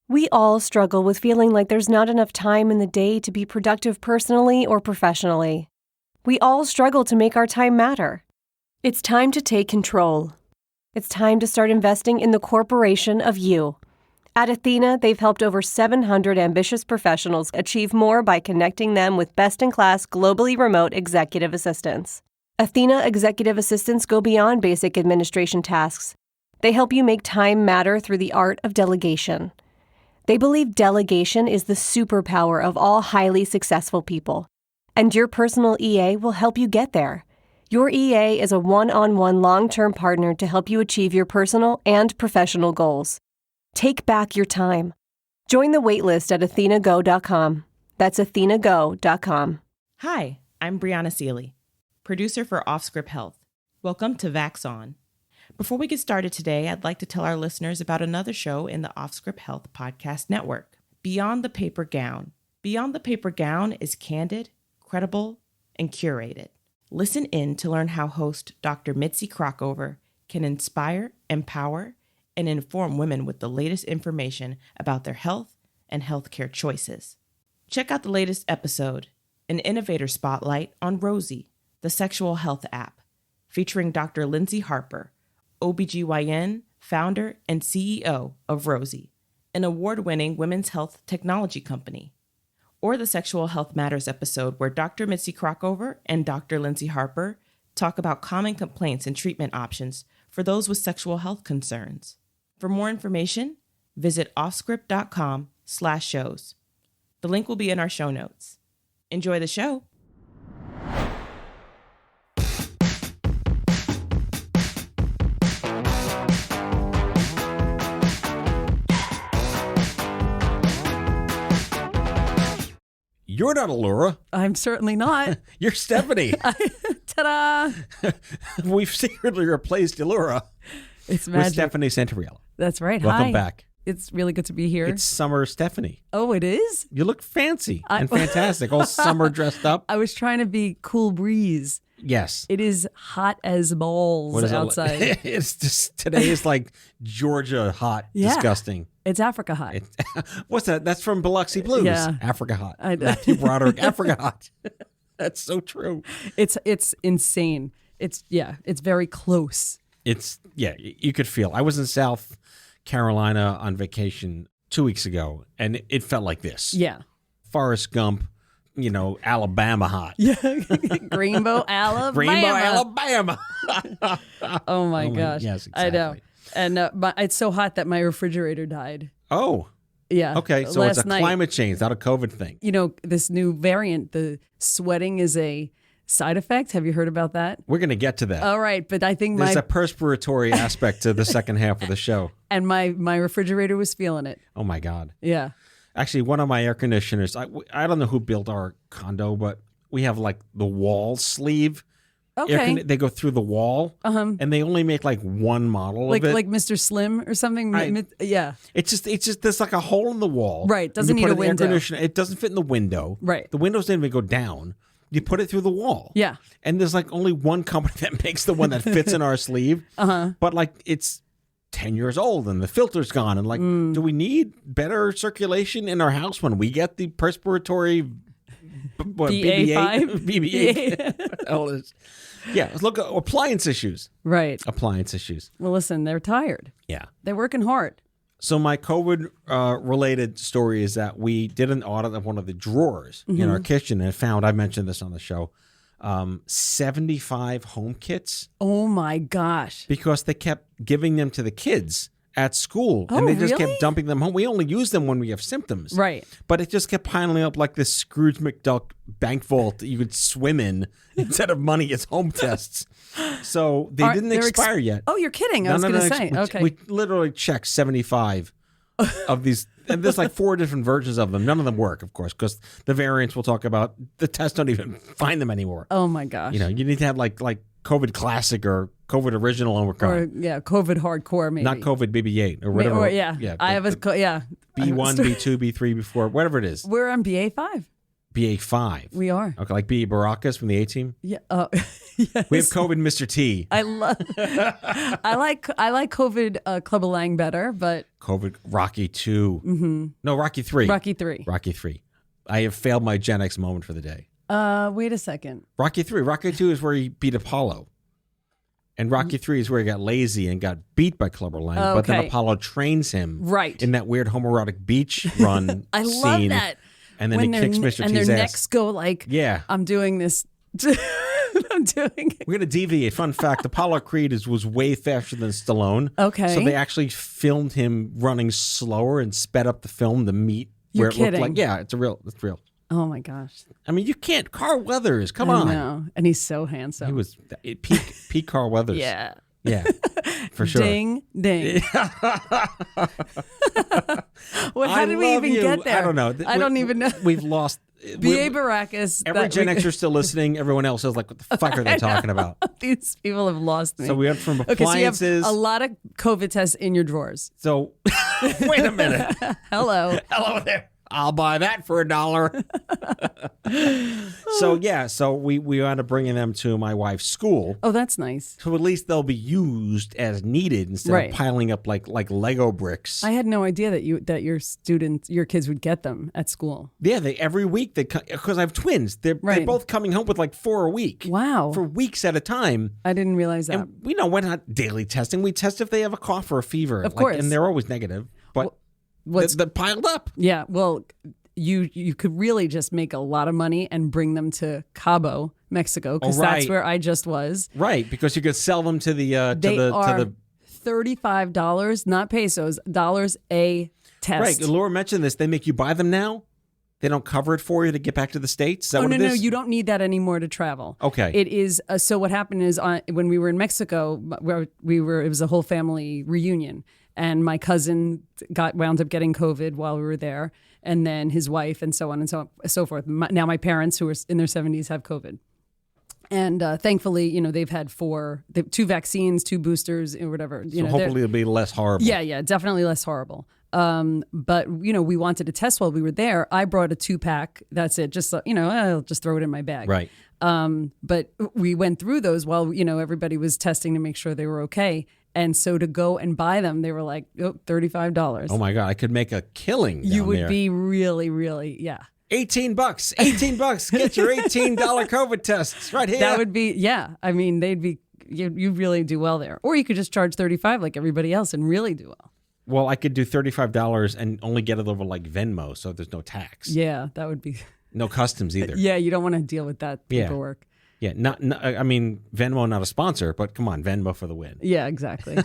We all struggle with feeling like there's not enough time in the day to be productive personally or professionally. We all struggle to make our time matter. It's time to take control. It's time to start investing in the corporation of you. At Athena, they've helped over 700 ambitious professionals achieve more by connecting them with best-in-class, globally remote executive assistants. Athena executive assistants go beyond basic administration tasks. They help you make time matter through the art of delegation. They believe delegation is the superpower of all highly successful people, and your personal EA will help you get there. Your EA is a one-on-one long-term partner to help you achieve your personal and professional goals. Take back your time. Join the waitlist at athenago.com. That's athenago.com. Hi, I'm Brianna Seeley, producer for OffScrip Health. Welcome to Vax On. Before we get started today, I'd like to tell our listeners about another show in the OffScrip Health podcast network, Beyond the Paper Gown. Beyond the Paper Gown is candid, credible, and curated. Listen in to learn how host Dr. Mitzi Crockover can inspire, empower, and inform women with the latest information about their health and healthcare choices. Check out the latest episode, an innovator spotlight on Rosie, the sexual health app, featuring Dr. Lindsay Harper, OBGYN, founder and CEO of Rosie, an award-winning women's health technology company. Or the Sexual Health Matters episode where Dr. Mitzi Crockover and Dr. Lindsay Harper talk about common complaints and treatment options for those with sexual health concerns. For more information, visit offscrip.com/shows. The link will be in our show notes. Enjoy the show. You're not Allura. I'm certainly not. You're Stephanie. Ta-da! We've secretly replaced Allura It's with magic. Stephanie Santoriello. That's right. Welcome Hi. back. It's really good to be here. It's summer Stephanie. Oh, it is? You look fancy and fantastic. All summer dressed up. I was trying to be cool breeze. Yes. It is hot as balls What is outside. It's just, today is like Georgia hot. Yeah. Disgusting. It's Africa hot. What's that? That's from Biloxi Blues. Yeah. Africa hot. I- Matthew Broderick, Africa hot. That's so true. It's insane. It's very close. You could feel. I was in South Carolina on vacation 2 weeks ago, and it felt like this. Yeah. Forrest Gump, Alabama hot. Yeah. Greenbow, Alabama. Greenbow, Alabama. Oh my gosh. Yes, I know. exactly. And it's so hot that my refrigerator died. Oh, Yeah. okay. So last it's a night. climate change, not a COVID thing. This new variant, the sweating is a side effect. Have you heard about that? We're going to get to that. All right, but I think There's a perspiratory aspect to the second half of the show. my refrigerator was feeling it. Oh, my God. Yeah. Actually, one of my air conditioners, I don't know who built our condo, but we have like the wall sleeve. Okay. They go through the wall, and they only make like one model Like of it. like Mr. Slim or something. Yeah. It's just there's like a hole in the wall. Right, doesn't And you need put a an air window. conditioner. It doesn't fit in the window. Right. The windows didn't even go down. You put it through the wall. Yeah. And there's like only one company that makes the one that fits in our sleeve. But like it's 10 years old and the filter's gone. And like, do we need better circulation in our house when we get the perspiratory BA5? BB8? Yeah, let's look at appliance issues. Right. Appliance issues. Well, listen, they're tired. Yeah. They're working hard. So my COVID related story is that we did an audit of one of the drawers in our kitchen and found, I mentioned this on the show, 75 home kits Oh my gosh. because they kept giving them to the kids at school Oh, and they just really? kept dumping them home. We only use them when we have symptoms. Right. But it just kept piling up like this Scrooge McDuck bank vault that you could swim in instead of money as home tests. So they didn't They're expire yet. Oh, you're kidding. I was going to say. Okay. We literally checked 75 of these. And there's like 4 different versions of them. None of them work, of course, because the variants we'll talk about, the tests don't even find them anymore. Oh my gosh. You need to have like COVID Classic or COVID Original Omicron. Or COVID hardcore maybe. Not COVID BB8 or whatever. I have a B1, B2, B3, B4, whatever it is. We're on BA5. BA5. We are. Okay, like BA Baracus from the A-Team. Yeah. Yes. We have COVID Mr. T. I like COVID Clubber Lang better, but COVID Rocky 2. Mm-hmm. No, Rocky 3. Rocky 3. Rocky 3. I have failed my Gen X moment for the day. Wait a second. Rocky 3. Rocky 2 is where he beat Apollo. And Rocky 3 is where he got lazy and got beat by Clubber Lang. Okay. But then Apollo trains him. Right. In that weird homoerotic beach run I scene. love that. And then he kicks Mr. T's ass. And their necks go like, yeah. I'm doing this. I'm doing it. We're going to deviate. Fun fact, Apollo Creed was way faster than Stallone. Okay. So they actually filmed him running slower and sped up the film to meet where it looked like. Yeah, it's real. Oh my gosh. I mean, you can't. Carl Weathers, come I on. know. And he's so handsome. He was peak Carl Weathers. Yeah. Yeah, for sure. Ding, ding. Well, how did we even get there? I don't know. I don't even know. We've lost. B.A. Baracus. Every Gen Xer still listening. Everyone else is like, what the fuck are they talking about? These people have lost me. So we went from Okay, appliances. so you have a lot of COVID tests in your drawers. So wait a minute. Hello. Hello there. I'll buy that for $1. So we wound up bringing them to my wife's school. Oh, that's nice. So at least they'll be used as needed instead of piling up like Lego bricks. I had no idea that your kids would get them at school. Yeah, every week because I have twins. They're both coming home with like 4 a week. Wow. For weeks at a time. I didn't realize that. And we're not daily testing. We test if they have a cough or a fever. Of course. And they're always negative. But they're piled up. Yeah, well, you could really just make a lot of money and bring them to Cabo, Mexico, because that's where I just was. Right, because you could sell them to the $35, not pesos, dollars a test. Right, Laura mentioned this. They make you buy them now. They don't cover it for you to get back to the States? Is that what it is? No, you don't need that anymore to travel. Okay. It is, so what happened is when we were in Mexico, it was a whole family reunion. And my cousin wound up getting COVID while we were there, and then his wife, and so on and so forth. Now my parents, who are in their 70s, have COVID. And thankfully, they've had 2 vaccines, 2 boosters, or whatever. Hopefully it'll be less horrible. Yeah, definitely less horrible. But, we wanted to test while we were there. I brought a 2-pack. That's it. Just, I'll just throw it in my bag. Right. But we went through those while, everybody was testing to make sure they were okay. And so to go and buy them, they were like, $35. Oh my God, I could make a killing down You would there. be really, really, yeah. $18. $18. Get your $18 COVID tests right here. That would be, yeah. I mean, you really do well there. Or you could just charge $35 like everybody else and really do well. Well, I could do $35 and only get it over like Venmo, so there's no tax. Yeah, that would be. No customs either. Yeah, you don't want to deal with that paperwork. Yeah, I mean, Venmo not a sponsor, but come on, Venmo for the win. Yeah, exactly.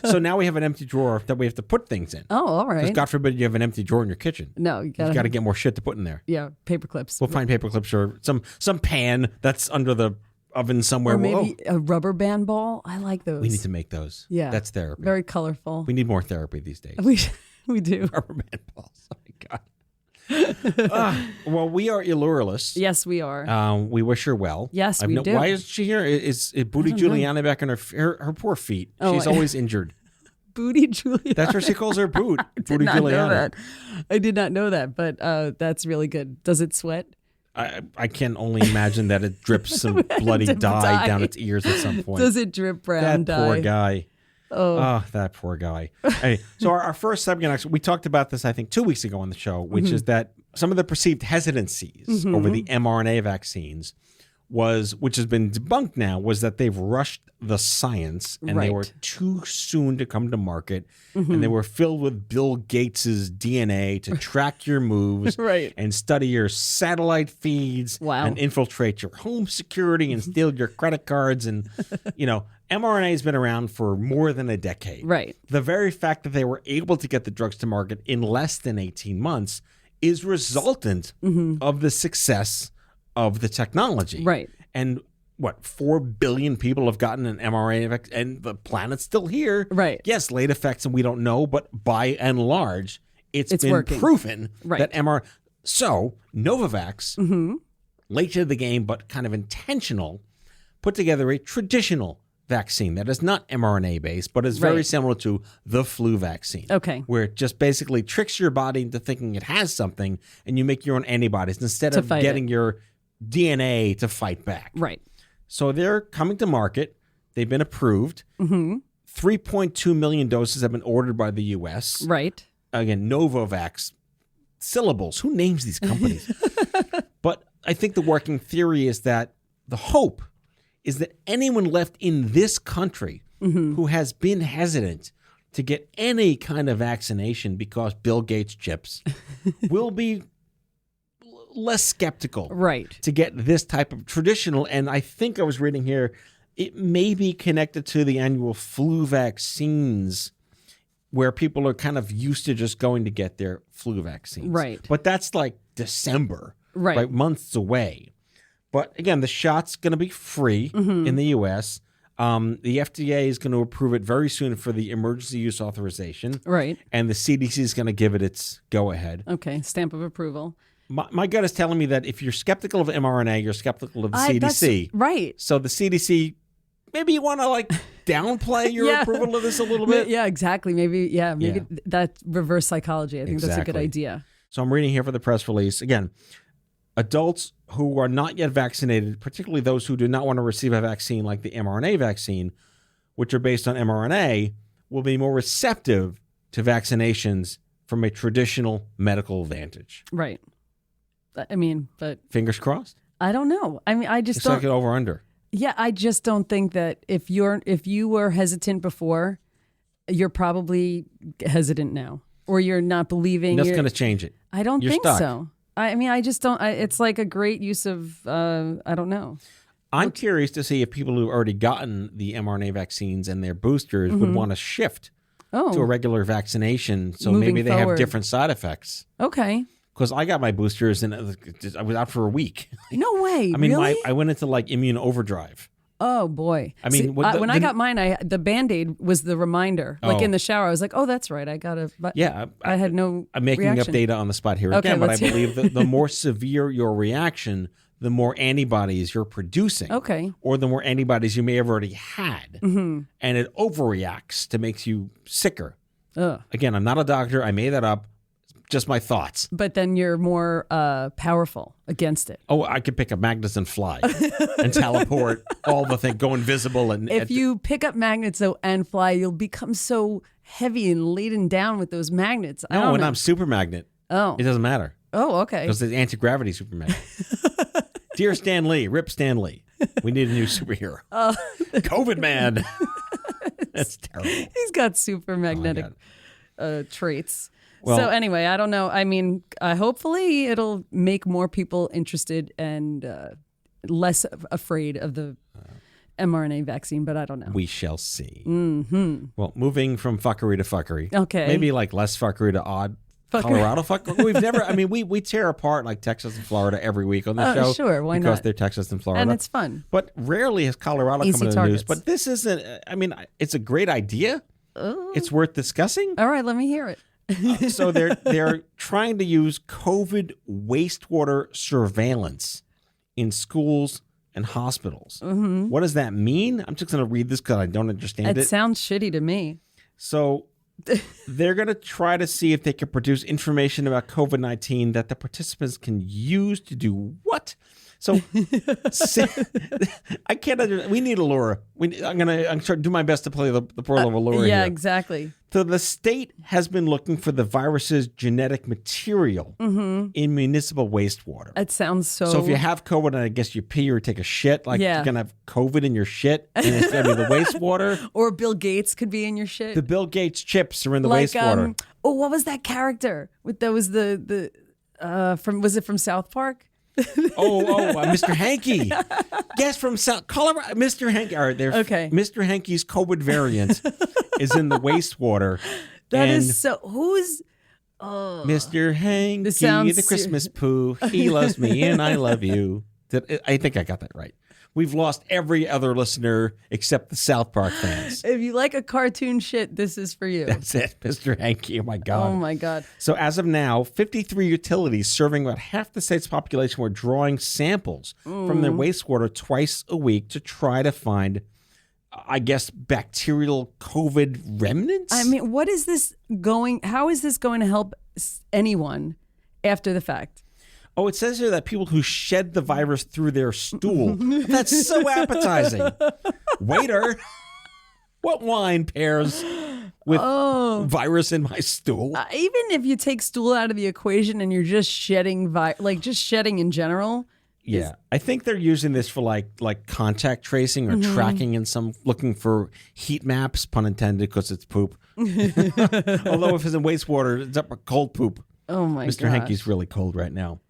So now we have an empty drawer that we have to put things in. Oh, all right. Because God forbid you have an empty drawer in your kitchen. No, you've got to get more shit to put in there. Yeah, paper clips. We'll find paper clips or some pan that's under the oven somewhere. Or maybe a rubber band ball. I like those. We need to make those. Yeah, that's therapy. Very colorful. We need more therapy these days. We do. Rubber band balls. Oh my God. Well, we are Illuralist. Yes, we are. We wish her well. Yes, we do. Why is she here? Is Booty Giuliani back on her poor feet? She's always injured. Booty Giuliani. That's what she calls her boot. Booty Giuliani. Know that. I did not know that, but that's really good. Does it sweat? I can only imagine that it drips some bloody dye down its ears at some point. Does it drip brown dye? That poor guy. Oh, that poor guy. Hey, so our first subject, we talked about this, I think, 2 weeks ago on the show, which is that some of the perceived hesitancies over the mRNA vaccines which has been debunked now, was that they've rushed the science and they were too soon to come to market, and they were filled with Bill Gates's DNA to track your moves and study your satellite feeds and infiltrate your home security and steal your credit cards. And, mRNA has been around for more than a decade. Right. The very fact that they were able to get the drugs to market in less than 18 months is resultant of the success of the technology. Right. And 4 billion people have gotten an mRNA vaccine, and the planet's still here. Right. Yes, late effects, and we don't know, but by and large, it's been working. proven that mRNA. So Novavax, late to the game, but kind of intentional, put together a traditional vaccine that is not mRNA based, but is very similar to the flu vaccine. Okay. Where it just basically tricks your body into thinking it has something, and you make your own antibodies instead of getting your DNA to fight back. Right. So they're coming to market. They've been approved. 3.2 million doses have been ordered by the U.S. Right. Again, Novavax syllables. Who names these companies? But I think the working theory is that the hope is that anyone left in this country who has been hesitant to get any kind of vaccination because Bill Gates chips will be less skeptical to get this type of traditional. And I think I was reading here, it may be connected to the annual flu vaccines where people are kind of used to just going to get their flu vaccines. Right. But that's like December, right? Months away. But again, the shot's going to be free in the U.S. The FDA is going to approve it very soon for the emergency use authorization. Right. And the CDC is going to give it its go-ahead. Okay, stamp of approval. My gut is telling me that if you're skeptical of mRNA, you're skeptical of the CDC. Right. So the CDC, maybe you want to like downplay your approval of this a little bit. Yeah, exactly. Maybe that's reverse psychology. I think that's a good idea. So I'm reading here for the press release. Again, adults who are not yet vaccinated, particularly those who do not want to receive a vaccine like the mRNA vaccine, which are based on mRNA, will be more receptive to vaccinations from a traditional medical vantage. Right. I mean, but fingers crossed. I don't know. I mean, I just it's don't. Like an over under. Yeah, I just don't think that if you were hesitant before, you're probably hesitant now, or you're not believing. That's going to change it. I don't You're think stuck. so. I mean, I just don't. It's like a great use of. I don't know. I'm curious to see if people who've already gotten the mRNA vaccines and their boosters would want to shift to a regular vaccination, so maybe they have different side effects. Okay. Because I got my boosters and I was out for a week. No way. I mean, really? I went into like immune overdrive. Oh boy. I mean, see, when I got mine, the Band-Aid was the reminder. Like in the shower, I was like, "Oh, that's right. I got to." Yeah, I had no. I'm making reaction. up data on the spot here again, but I believe that the more severe your reaction, the more antibodies you're producing. Okay. Or the more antibodies you may have already had, and it overreacts to makes you sicker. Again, I'm not a doctor. I made that up. Just my thoughts. But then you're more powerful against it. Oh, I could pick up magnets and fly and teleport all the thing, go invisible. And if you pick up magnets and fly, you'll become so heavy and laden down with those magnets. No, when I'm super magnet, it doesn't matter. Oh, okay. Because the anti-gravity super magnet. Dear Stan Lee, rip Stan Lee. We need a new superhero. COVID man. That's terrible. He's got super magnetic traits. Well, so anyway, I don't know. I mean, hopefully it'll make more people interested and less afraid of the mRNA vaccine, but I don't know. We shall see. Well, moving from fuckery to fuckery. Okay. Maybe like less fuckery to odd Colorado fuckery. We've never, I mean, we tear apart like Texas and Florida every week on the show. Sure, why because not? They're Texas and Florida. And it's fun. But rarely has Colorado Easy come into targets. the news. But this isn't, I mean, it's a great idea. It's worth discussing. All right, let me hear it. So they're trying to use COVID wastewater surveillance in schools and hospitals. What does that mean? I'm just going to read this because I don't understand it. It sounds shitty to me. So they're going to try to see if they can produce information about COVID-19 that the participants can use to do what? So I can't understand. We need Allura. I'm trying to do my best to play the role of Allura Yeah, here. exactly. So the state has been looking for the virus's genetic material in municipal wastewater. It sounds so. So if you have COVID and I guess you pee or take a shit, like Yeah. you're going to have COVID in your shit and it's going to be the wastewater. Or Bill Gates could be in your shit. The Bill Gates chips are in the wastewater. What was that character? That was was it from South Park? Mr. Hanky. Yes, from South Colorado. Mr. Hanky. All right, Okay. Mr. Hanky's COVID variant is in the wastewater. That is so. Who's Mr. Hanky, This sounds the Christmas poo. He loves me and I love you. I think I got that right. We've lost every other listener except the South Park fans. If you like a cartoon shit, this is for you. That's it, Mr. Hanky. Oh, my God. Oh, my God. So as of now, 53 utilities serving about half the state's population were drawing samples from their wastewater twice a week to try to find I guess, bacterial COVID remnants? I mean, how is this going to help anyone after the fact? Oh, it says here that people who shed the virus through their stool. That's so appetizing. Waiter, what wine pairs with virus in my stool? Even if you take stool out of the equation and you're just shedding, just shedding in general. Yeah, I think they're using this for like contact tracing or tracking in looking for heat maps, pun intended, because it's poop. Although if it's in wastewater, it's up a cold poop. Oh my god. Mr. Henke's really cold right now.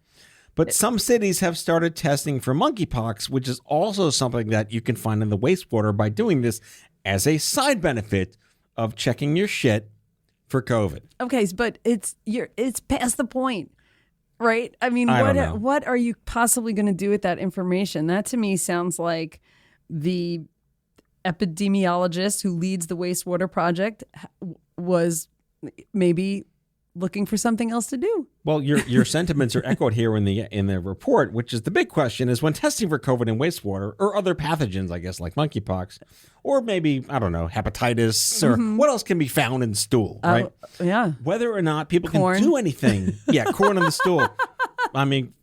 But some cities have started testing for monkeypox, which is also something that you can find in the wastewater by doing this as a side benefit of checking your shit for COVID. Okay, but it's past the point, right? I mean, what are you possibly going to do with that information? That to me sounds like the epidemiologist who leads the wastewater project was maybe looking for something else to do. Well, your sentiments are echoed here in the report, which is the big question is when testing for COVID in wastewater or other pathogens, I guess, like monkeypox, or maybe, I don't know, hepatitis, or what else can be found in stool, right? Yeah. Whether or not people Corn. can do anything. Yeah, corn in the stool. I mean,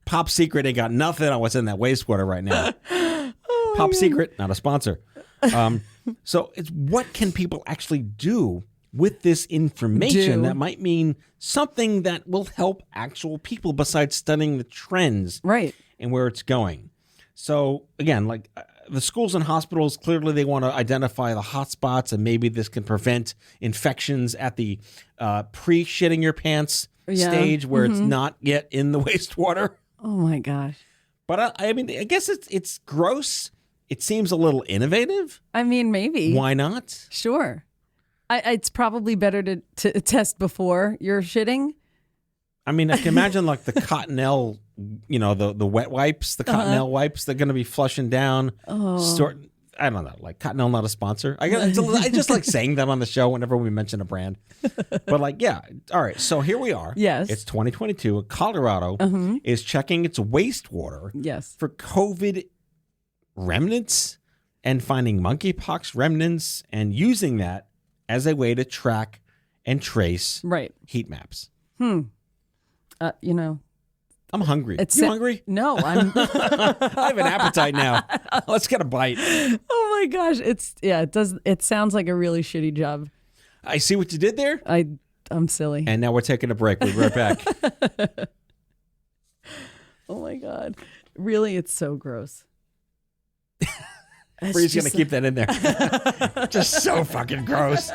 Pop Secret ain't got nothing on what's in that wastewater right now. Pop Secret, not a sponsor. So it's what can people actually do with this information that might mean something that will help actual people besides studying the trends and where it's going. So again, like the schools and hospitals, clearly they want to identify the hot spots, and maybe this can prevent infections at the pre-shitting your pants stage where it's not yet in the wastewater. Oh my gosh. But I mean, I guess it's gross. It seems a little innovative. I mean, maybe. Why not? Sure. It's probably better to test before you're shitting. I mean, I can imagine like the Cottonelle, the wet wipes, the Cottonelle wipes, they're going to be flushing down. I don't know, like Cottonelle, not a sponsor. I just like saying that on the show whenever we mention a brand. But like, yeah. All right. So here we are. Yes. It's 2022. Colorado is checking its wastewater for COVID remnants and finding monkeypox remnants and using that as a way to track and trace heat maps. I'm hungry. You hungry? No, I'm. I have an appetite now. Let's get a bite. Oh my gosh, it sounds like a really shitty job. I see what you did there. I'm silly. And now we're taking a break. We'll be right back. Oh my god, really, it's so gross. Bree's going to keep that in there. Just so fucking gross.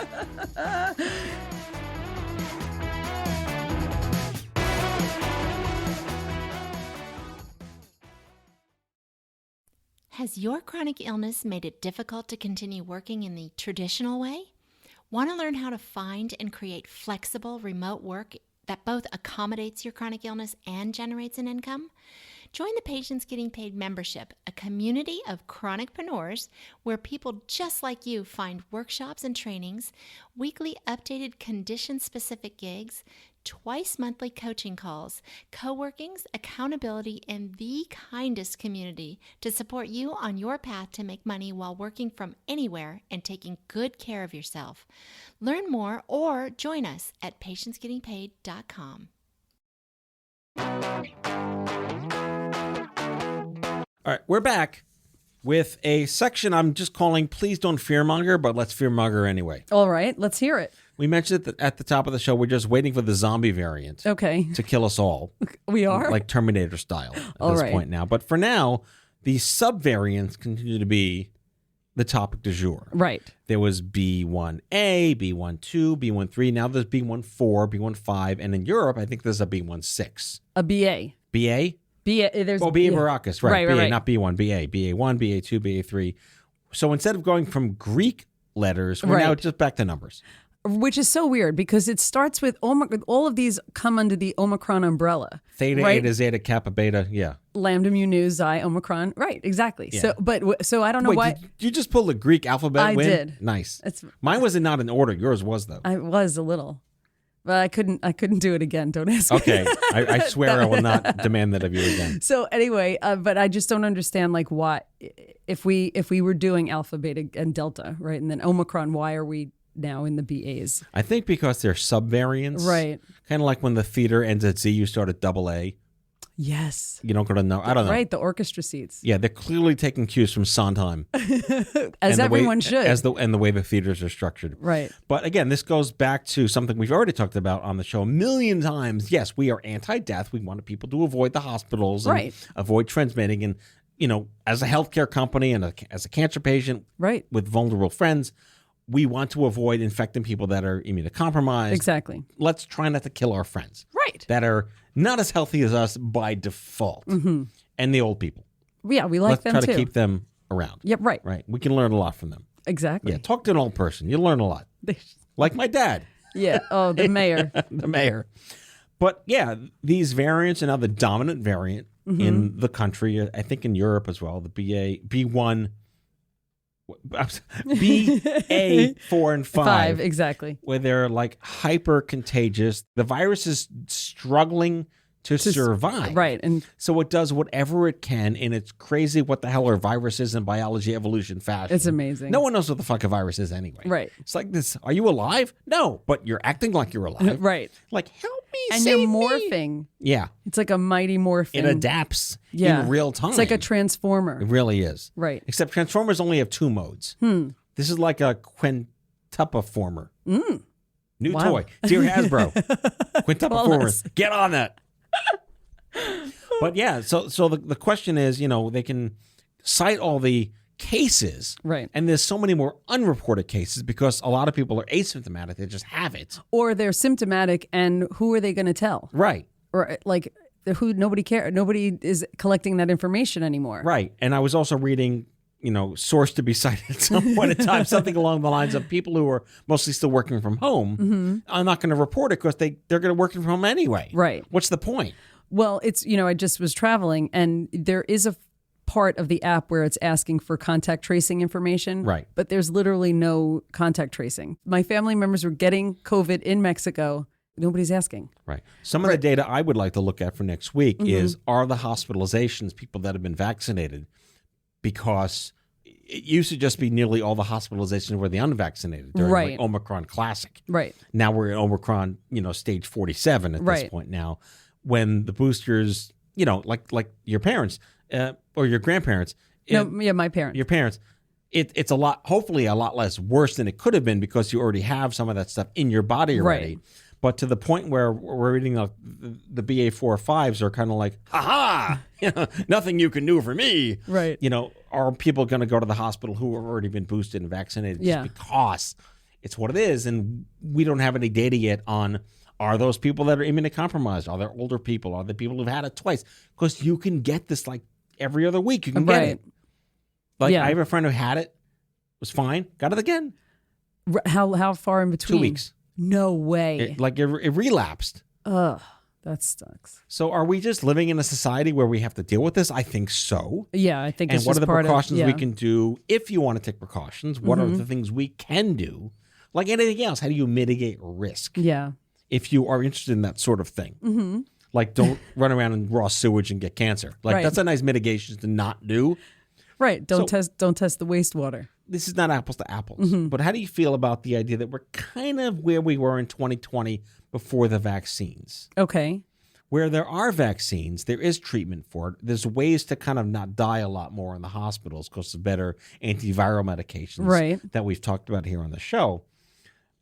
Has your chronic illness made it difficult to continue working in the traditional way? Want to learn how to find and create flexible remote work that both accommodates your chronic illness and generates an income? Join the Patients Getting Paid membership, a community of chronicpreneurs where people just like you find workshops and trainings, weekly updated condition-specific gigs, twice monthly coaching calls, co-workings, accountability, and the kindest community to support you on your path to make money while working from anywhere and taking good care of yourself. Learn more or join us at patientsgettingpaid.com. All right, we're back with a section I'm just calling Please Don't Fearmonger, but let's fearmonger anyway. All right, let's hear it. We mentioned it at the top of the show. We're just waiting for the zombie variant to kill us all. We are? Like Terminator style at this point now. But for now, the subvariants continue to be the topic du jour. Right. There was B1A, B1.2, B1.3. Now there's B1.4, B1.5. And in Europe, I think there's a B1.6. A BA. BA? There's BA Baracus, right. BA, not B1, BA. BA1, BA2, BA3. So instead of going from Greek letters, we're now just back to numbers. Which is so weird because it starts with all of these come under the Omicron umbrella. Theta, Eta, Zeta, Kappa, Beta, yeah. Lambda, Mu, Nu, Xi, Omicron. Right, exactly. Yeah. So I don't know why. Did you just pull the Greek alphabet I win? did. Nice. Mine was not in order. Yours was, though. I was a little. But I couldn't do it again. Don't ask me. Okay, I swear I will not demand that of you again. So anyway, but I just don't understand like why, if we were doing Alpha, Beta, and Delta, right, and then Omicron, why are we now in the BAs? I think because they're subvariants. Right. Kind of like when the theater ends at Z, you start at AA. Yes. You don't go to I don't know. Right, the orchestra seats. Yeah, they're clearly taking cues from Sondheim. As everyone should. And the way the theaters are structured. Right. But again, this goes back to something we've already talked about on the show a million times. Yes, we are anti-death. We want people to avoid the hospitals and right. avoid transmitting. And, as a healthcare company and as a cancer patient right. with vulnerable friends, we want to avoid infecting people that are immunocompromised. Exactly. Let's try not to kill our friends. Right. That are not as healthy as us by default. Mm-hmm. And the old people. Yeah, we like them too. Let's try to keep them around. Yep, right. Right. We can learn a lot from them. Exactly. Yeah, talk to an old person. You'll learn a lot. Like my dad. Yeah. Oh, the mayor. The mayor. But yeah, these variants are now the dominant variant in the country. I think in Europe as well. The B1, BA 4 and 5. Exactly. Where they're like hyper contagious. The virus is struggling to survive. Right. And so it does whatever it can in its crazy what the hell are viruses in biology evolution fashion. It's amazing. No one knows what the fuck a virus is anyway. Right. It's like this. Are you alive? No, but you're acting like you're alive. Right. Like, help me, and save you're me. morphing. Yeah. It's like a mighty morphing. It adapts in real time. It's like a transformer. It really is. Right. Except transformers only have 2 modes. This is like a quintupliformer. New toy. It's your Hasbro. Quintupliformers. Get on that. But yeah, so the question is, they can cite all the cases. Right. And there's so many more unreported cases because a lot of people are asymptomatic. They just have it. Or they're symptomatic, and who are they going to tell? Right. Or like, nobody cares. Nobody is collecting that information anymore. Right. And I was also reading, source to be cited at some point in time, something along the lines of people who are mostly still working from home. I'm not going to report it because they're going to work from home anyway. Right. What's the point? Well, it's, I just was traveling, and there is a part of the app where it's asking for contact tracing information. Right. But there's literally no contact tracing. My family members were getting COVID in Mexico. Nobody's asking. Right. Some of the data I would like to look at for next week is, are the hospitalizations people that have been vaccinated? Because it used to just be nearly all the hospitalizations were the unvaccinated during like Omicron Classic. Right. Now we're in Omicron, stage 47 at this point now. When the boosters, like your parents or your grandparents. My parents. Your parents. It's hopefully a lot less worse than it could have been because you already have some of that stuff in your body already. Right. But to the point where we're reading the BA 4 or 5s are kind of like, ha nothing you can do for me. Right. Are people going to go to the hospital who have already been boosted and vaccinated just because it's what it is? And we don't have any data yet on, are those people that are immunocompromised? Are there older people? Are there people who've had it twice? Because you can get this like every other week. You can get it. Like I have a friend who had it, was fine, got it again. How far in between? 2 weeks. No way. It relapsed. Ugh, that sucks. So are we just living in a society where we have to deal with this? I think so. Yeah, I think it's just part of. And what are the precautions we can do if you want to take precautions? What are the things we can do? Like anything else, how do you mitigate risk? Yeah. If you are interested in that sort of thing. Like don't run around in raw sewage and get cancer. Like that's a nice mitigation to not do. Right. Don't test the wastewater. This is not apples to apples. But how do you feel about the idea that we're kind of where we were in 2020 before the vaccines? Okay. Where there are vaccines, there is treatment for it. There's ways to kind of not die a lot more in the hospitals because of better antiviral medications that we've talked about here on the show.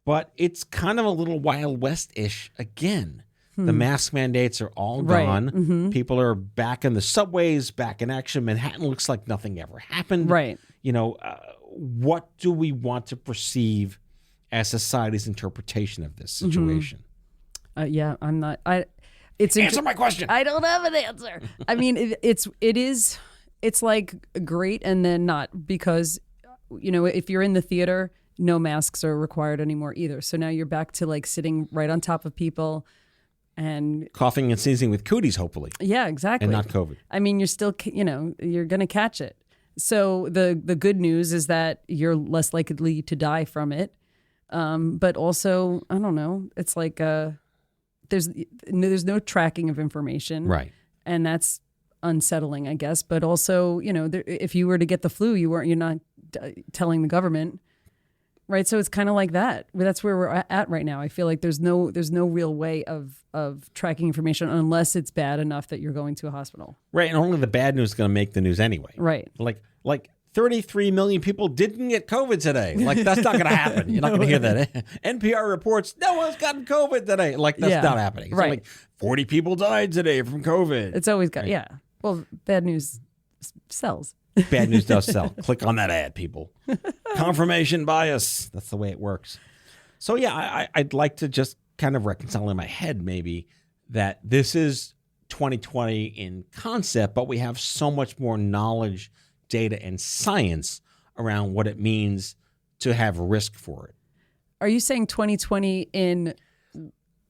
But it's kind of a little Wild West-ish again. The mask mandates are all gone. People are back in the subways, back in action. Manhattan looks like nothing ever happened. Right. What do we want to perceive as society's interpretation of this situation? I'm not. Answer my question. I don't have an answer. I mean, it's like great and then not, because if you're in the theater, no masks are required anymore either. So now you're back to like sitting right on top of people and coughing and sneezing with cooties, hopefully. Yeah, exactly. And not COVID. I mean, you're still, you're going to catch it. So the good news is that you're less likely to die from it. But also, I don't know. It's like there's no tracking of information, Right. and that's unsettling, I guess. But also, if you were to get the flu, you're not telling the government, right? So it's kind of like that. That's where we're at right now. I feel like there's no real way of tracking information unless it's bad enough that you're going to a hospital, Right, and only the bad news is going to make the news anyway. right? Like 33 million people didn't get COVID today. Like, that's not going to happen. You're not going to hear that. NPR reports no one's gotten COVID today. Like, that's not happening. It's right. like 40 people died today from COVID. It's always got Well, bad news sells. Bad news does sell. Click on that ad, people. Confirmation bias. That's the way it works. So, yeah, I'd like to just kind of reconcile in my head maybe that this is 2020 in concept, but we have so much more knowledge, data, and science around what it means to have risk for it. Are you saying 2020 in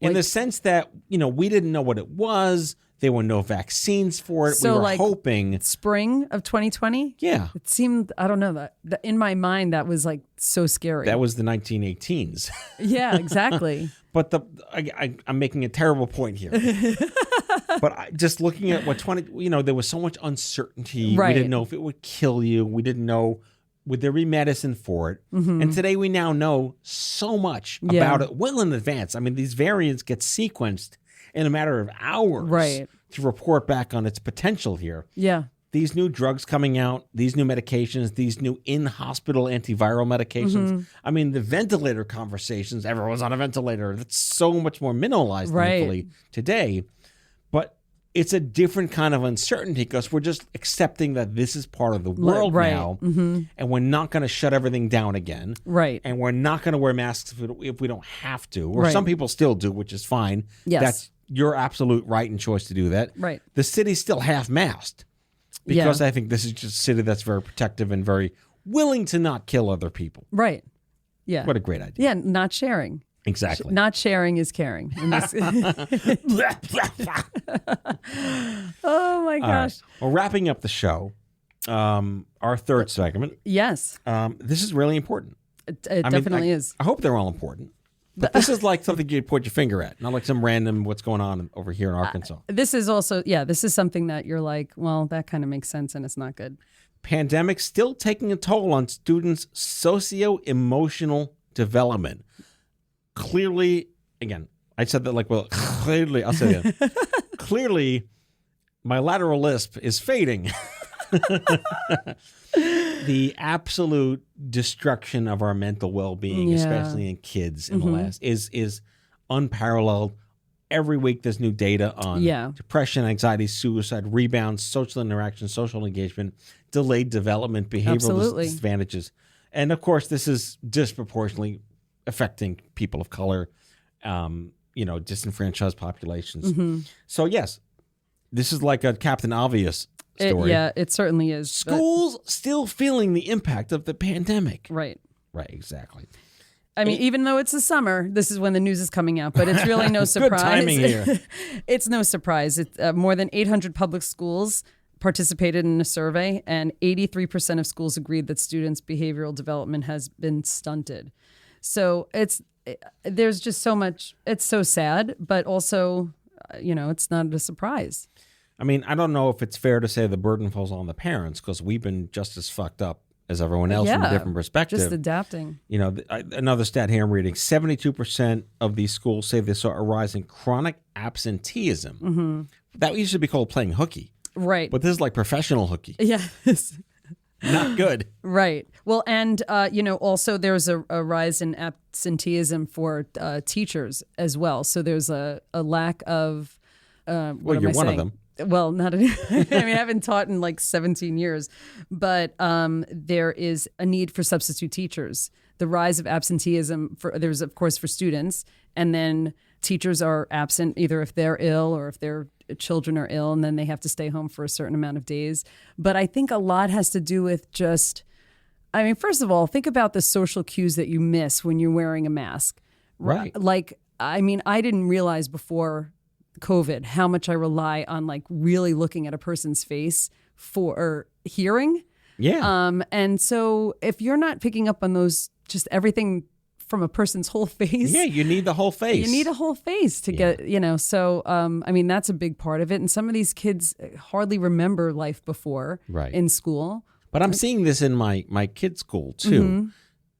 the sense that, we didn't know what it was. There were no vaccines for it. So, we were hoping. spring of 2020? Yeah. It seemed, I don't know, that in my mind, that was like so scary. That was the 1918s. Yeah, exactly. But I'm making a terrible point here. But just looking at what there was so much uncertainty. Right. We didn't know if it would kill you. We didn't know, would there be medicine for it? Mm-hmm. And today we now know so much about it well in advance. I mean, these variants get sequenced in a matter of hours to report back on its potential here. Yeah. These new drugs coming out, these new medications, these new in-hospital antiviral medications. Mm-hmm. I mean, the ventilator conversations, everyone's on a ventilator. That's so much more minimalized, thankfully, today. But it's a different kind of uncertainty because we're just accepting that this is part of the world now. Mm-hmm. And we're not going to shut everything down again. Right. And we're not going to wear masks if we don't have to. Or some people still do, which is fine. Yes. That's your absolute right and choice to do that. Right. The city's still half-masked. Because I think this is just a city that's very protective and very willing to not kill other people. Right. Yeah. What a great idea. Yeah, not sharing. Exactly. Not sharing is caring. In this- Oh my gosh. Right. Well, wrapping up the show, our third segment. Yes. This is really important. It definitely is. I hope they're all important. But this is like something you point your finger at, not like some random what's going on over here in Arkansas. This is also, this is something that you're like, well, that kind of makes sense and it's not good. Pandemic still taking a toll on students' socio-emotional development. Clearly, again, I said that clearly, I'll say it. Clearly, my lateral lisp is fading. The absolute destruction of our mental well-being, especially in kids in the last, is unparalleled. Every week there's new data on depression, anxiety, suicide, rebounds, social interaction, social engagement, delayed development, behavioral disadvantages. And of course, this is disproportionately affecting people of color, disenfranchised populations. Mm-hmm. So yes, this is like a Captain Obvious story. It certainly is. Schools still feeling the impact of the pandemic. Right. Right, exactly. I mean, even though it's the summer, this is when the news is coming out, but it's really no surprise. Good timing here. It's no surprise. It's more than 800 public schools participated in a survey, and 83% of schools agreed that students' behavioral development has been stunted. So there's just so much. It's so sad, but also, it's not a surprise. I mean, I don't know if it's fair to say the burden falls on the parents because we've been just as fucked up as everyone else from a different perspective. Just adapting. Another stat here I'm reading, 72% of these schools say they saw a rise in chronic absenteeism. Mm-hmm. That used to be called playing hooky. Right. But this is like professional hooky. Yes. Not good. Right. Well, and, also there's a rise in absenteeism for teachers as well. So there's a lack of, well, you're one of them. Well, not I haven't taught in like 17 years, but there is a need for substitute teachers. The rise of absenteeism there's of course for students, and then teachers are absent either if they're ill or if their children are ill, and then they have to stay home for a certain amount of days. But I think a lot has to do with first of all, think about the social cues that you miss when you're wearing a mask. Right. I didn't realize before COVID how much I rely on really looking at a person's face for hearing. Yeah. And so if you're not picking up on those, just everything from a person's whole face. Yeah, you need the whole face. You need a whole face to get, so, I mean, that's a big part of it. And some of these kids hardly remember life before in school. But I'm seeing this in my kids' school, too,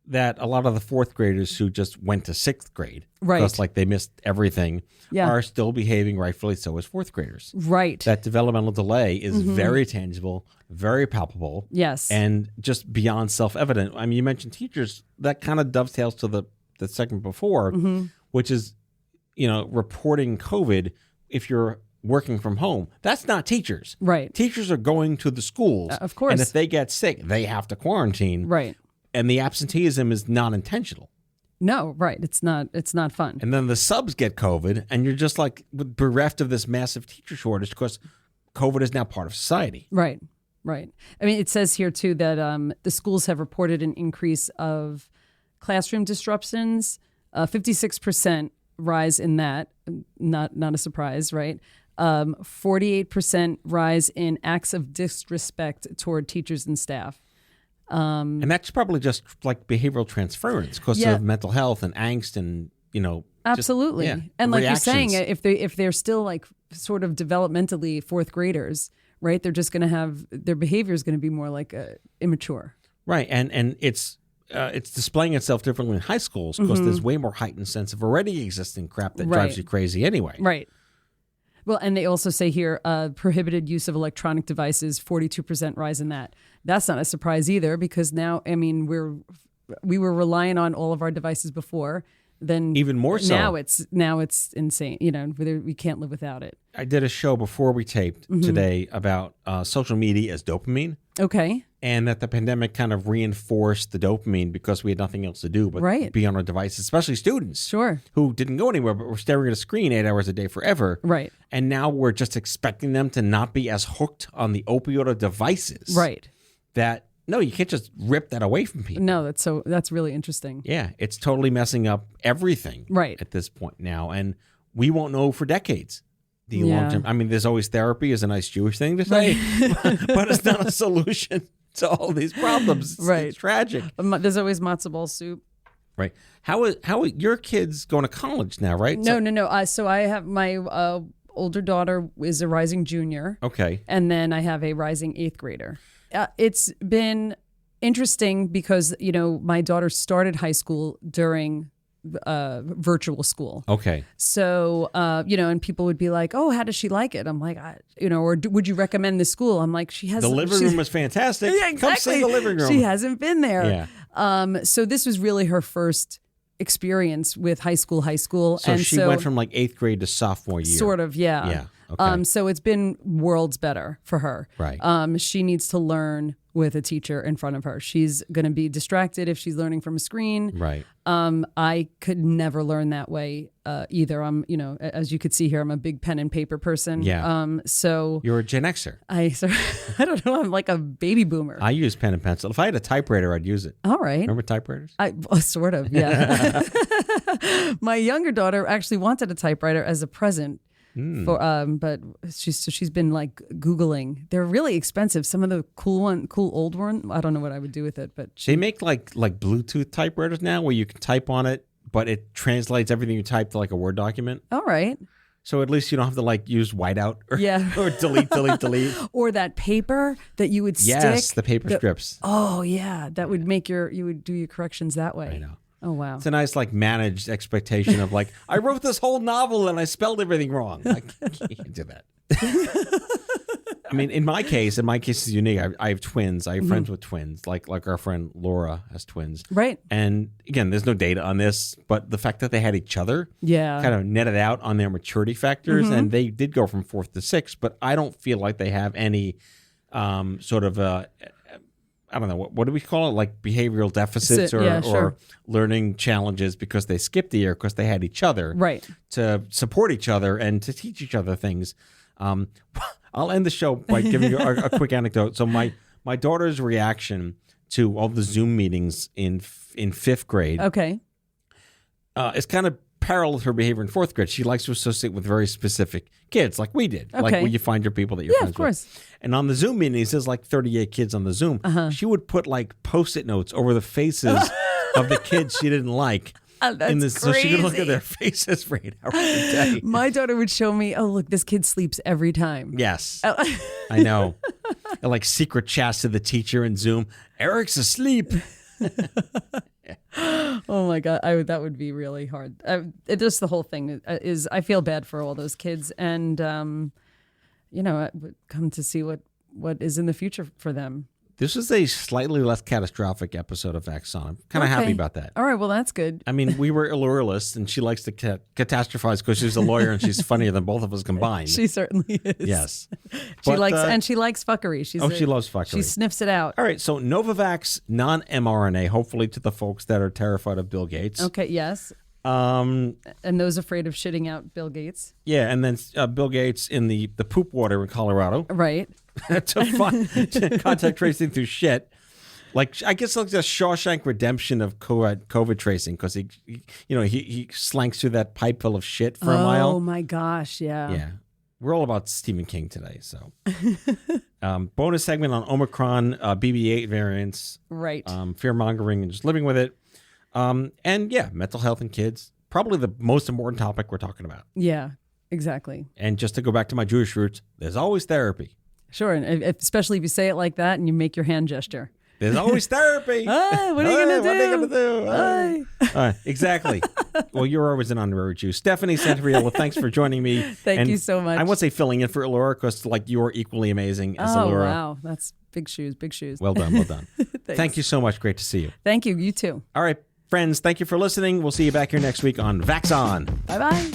that a lot of the fourth graders who just went to sixth grade, because like they missed everything, are still behaving rightfully so as fourth graders. Right. That developmental delay is very tangible, very palpable. Yes. And just beyond self-evident. I mean, you mentioned teachers. That kind of dovetails to the segment before, which is, reporting COVID if you're working from home. That's not teachers. Right. Teachers are going to the schools. Of course. And if they get sick, they have to quarantine. Right. And the absenteeism is not intentional. No, right. It's not fun. And then the subs get COVID, and you're just like bereft of this massive teacher shortage because COVID is now part of society. Right. Right. I mean, it says here, too, that the schools have reported an increase of classroom disruptions, 56% rise in that. Not a surprise, right? 48% rise in acts of disrespect toward teachers and staff. And that's probably just like behavioral transference because of mental health and angst and, Absolutely. And like reactions. you're saying, if they're still like sort of developmentally fourth graders, right, they're just going to have, their behavior is going to be more like immature. Right. And it's displaying itself differently in high schools because there's way more heightened sense of already existing crap that drives you crazy anyway. Right. Well, and they also say here, prohibited use of electronic devices, 42% rise in that. That's not a surprise either because now, I mean, we were relying on all of our devices before. Then even more so. Now it's insane. We can't live without it. I did a show before we taped today about social media as dopamine. Okay. And that the pandemic kind of reinforced the dopamine because we had nothing else to do but be on our devices, especially students who didn't go anywhere but were staring at a screen 8 hours a day forever. Right. And now we're just expecting them to not be as hooked on the opioid devices. Right. That, no, you can't just rip that away from people. No, that's really interesting. Yeah, it's totally messing up everything at this point now. And we won't know for decades. The long term. I mean, there's always therapy is a nice Jewish thing to say, but it's not a solution to all these problems. It's tragic. There's always matzo ball soup. Right. How are your kids going to college now, right? No. So I have my older daughter is a rising junior. Okay. And then I have a rising 8th grader. It's been interesting because, my daughter started high school during virtual school. Okay. So, and people would be like, oh, how does she like it? I'm like, or would you recommend this school? I'm like, the living room was fantastic. Yeah, exactly. Come see the living room. She hasn't been there. Yeah. So this was really her first experience with high school. So she went from like 8th grade to sophomore year. Sort of, yeah. Yeah. Okay. So it's been worlds better for her. Right. She needs to learn with a teacher in front of her. She's going to be distracted if she's learning from a screen. Right. I could never learn that way either. I'm, as you could see here, I'm a big pen and paper person. Yeah. So you're a Gen Xer. I don't know. I'm like a baby boomer. I use pen and pencil. If I had a typewriter, I'd use it. All right. Remember typewriters? Sort of. Yeah. My younger daughter actually wanted a typewriter as a present. But she's been like Googling. They're really expensive. Some of the cool old one. I don't know what I would do with it, but they make like Bluetooth typewriters now where you can type on it, but it translates everything you type to like a Word document. All right. So at least you don't have to like use whiteout or or delete. Or that paper that you would stick. Yes, the paper strips. Oh yeah, that would make you would do your corrections that way. I know. Oh, wow. It's a nice, like, managed expectation of, like, I wrote this whole novel and I spelled everything wrong. Like, you can't do that. I mean, in my case is unique. I have twins. I have friends with twins, like our friend Laura has twins. Right. And, again, there's no data on this, but the fact that they had each other kind of netted out on their maturity factors, and they did go from 4th to 6th, but I don't feel like they have any sort of I don't know, what do we call it? Like behavioral deficits or learning challenges because they skipped a year because they had each other to support each other and to teach each other things. I'll end the show by giving you a quick anecdote. So my daughter's reaction to all the Zoom meetings in 5th grade is kind of parallel to her behavior in 4th grade. She likes to associate with very specific kids like we did. Like where you find your people that you're friends of course. with. And on the Zoom meetings, there's like 38 kids on the Zoom. She would put like Post-it notes over the faces of the kids she didn't like. That's so she could look crazy. at their faces for 8 hours a day. My daughter would show me, oh, look, this kid sleeps every time. Yes, I know. And like secret chats to the teacher in Zoom. Eric's asleep. Oh my God, that would be really hard. Just the whole thing is, I feel bad for all those kids, and I would come to see what is in the future for them. This is a slightly less catastrophic episode of Vax On. I'm kind of happy about that. All right, well, that's good. I mean, we were Illuralist, and she likes to catastrophize because she's a lawyer and she's funnier than both of us combined. She certainly is. Yes. She likes fuckery. She loves fuckery. She sniffs it out. All right, so Novavax non-mRNA, hopefully to the folks that are terrified of Bill Gates. Okay, yes. And those afraid of shitting out Bill Gates. Yeah, and then Bill Gates in the poop water in Colorado. Right. to contact tracing through shit. Like, I guess like the Shawshank Redemption of COVID tracing, because he slanks through that pipe full of shit for a mile. Oh my gosh, yeah. Yeah. We're all about Stephen King today, so. Bonus segment on Omicron, BB8 variants. Right. Fear-mongering and just living with it. And yeah, mental health in kids. Probably the most important topic we're talking about. Yeah, exactly. And just to go back to my Jewish roots, there's always therapy. Sure, and especially if you say it like that and you make your hand gesture. There's always therapy. What are you going to do? What are you going to do? Exactly. Well, you're always an honorary Jew. Stephanie Santoriello, thanks for joining me. Thank you so much. I won't say filling in for Allura because you're equally amazing as Oh, Allura. wow. That's big shoes, big shoes. Well done, well done. Thank you so much. Great to see you. Thank you. You too. All right, friends, thank you for listening. We'll see you back here next week on Vax On. Bye-bye.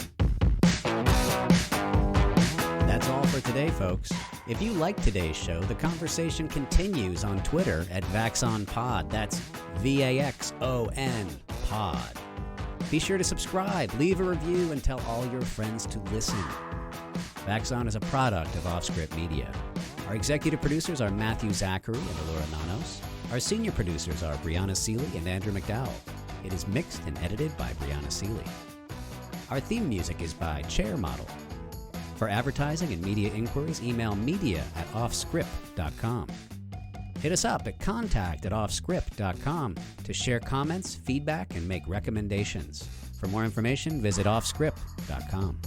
That's all for today, folks. If you like today's show, the conversation continues on Twitter at VaxOnPod. That's VAXON Pod. Be sure to subscribe, leave a review, and tell all your friends to listen. VaxOn is a product of OffScrip Media. Our executive producers are Matthew Zachary and Allura Nanos. Our senior producers are Brianna Seeley and Andrew McDowell. It is mixed and edited by Brianna Seeley. Our theme music is by Chair Model. For advertising and media inquiries, email media@offscrip.com. Hit us up at contact@offscrip.com to share comments, feedback, and make recommendations. For more information, visit offscrip.com.